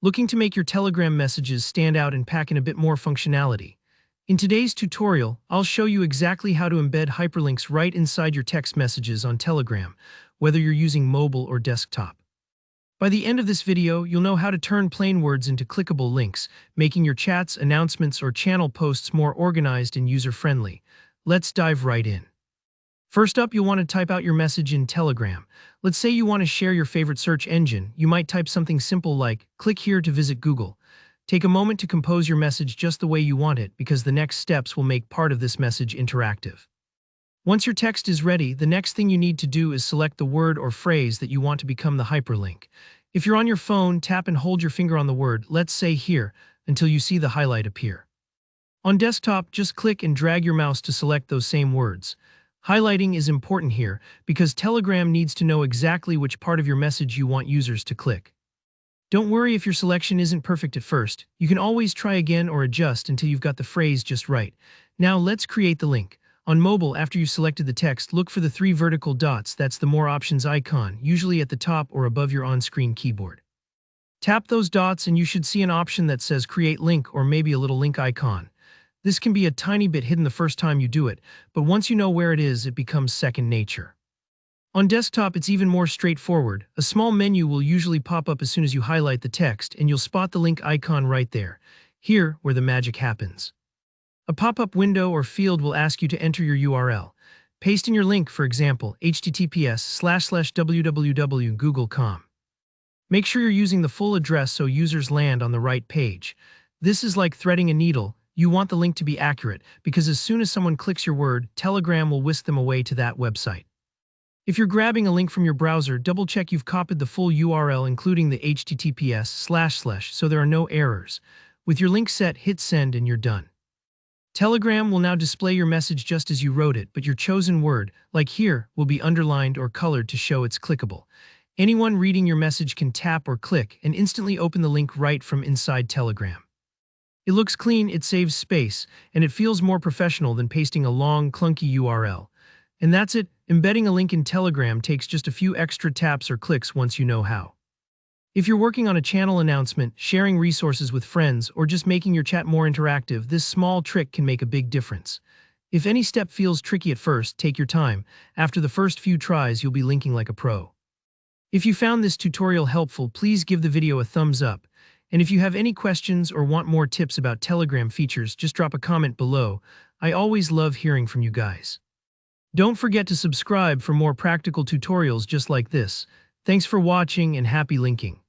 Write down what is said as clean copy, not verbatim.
Looking to make your Telegram messages stand out and pack in a bit more functionality? In today's tutorial, I'll show you exactly how to embed hyperlinks right inside your text messages on Telegram, whether you're using mobile or desktop. By the end of this video, you'll know how to turn plain words into clickable links, making your chats, announcements, or channel posts more organized and user-friendly. Let's dive right in. First up, you'll want to type out your message in Telegram. Let's say you want to share your favorite search engine. You might type something simple like, "Click here to visit Google." Take a moment to compose your message just the way you want it, because the next steps will make part of this message interactive. Once your text is ready, the next thing you need to do is select the word or phrase that you want to become the hyperlink. If you're on your phone, tap and hold your finger on the word, let's say here, until you see the highlight appear. On desktop, just click and drag your mouse to select those same words. Highlighting is important here because Telegram needs to know exactly which part of your message you want users to click. Don't worry if your selection isn't perfect at first. You can always try again or adjust until you've got the phrase just right. Now let's create the link. On mobile, after you've selected the text, look for the 3 vertical dots. That's the More Options icon, usually at the top or above your on-screen keyboard. Tap those dots and you should see an option that says Create Link or maybe a little link icon. This can be a tiny bit hidden the first time you do it, but once you know where it is, it becomes second nature. On desktop, it's even more straightforward. A small menu will usually pop up as soon as you highlight the text, and you'll spot the link icon right there. Here, where the magic happens. A pop-up window or field will ask you to enter your URL. Paste in your link, for example, https://www.google.com. Make sure you're using the full address so users land on the right page. This is like threading a needle. You want the link to be accurate, because as soon as someone clicks your word, Telegram will whisk them away to that website. If you're grabbing a link from your browser, double-check you've copied the full URL including the https:// so there are no errors. With your link set, hit send and you're done. Telegram will now display your message just as you wrote it, but your chosen word, like here, will be underlined or colored to show it's clickable. Anyone reading your message can tap or click and instantly open the link right from inside Telegram. It looks clean, it saves space, and it feels more professional than pasting a long, clunky URL. And that's it. Embedding a link in Telegram takes just a few extra taps or clicks once you know how. If you're working on a channel announcement, sharing resources with friends, or just making your chat more interactive, this small trick can make a big difference. If any step feels tricky at first, take your time. After the first few tries, you'll be linking like a pro. If you found this tutorial helpful, please give the video a thumbs up. And if you have any questions or want more tips about Telegram features, just drop a comment below. I always love hearing from you guys. Don't forget to subscribe for more practical tutorials just like this. Thanks for watching and happy linking.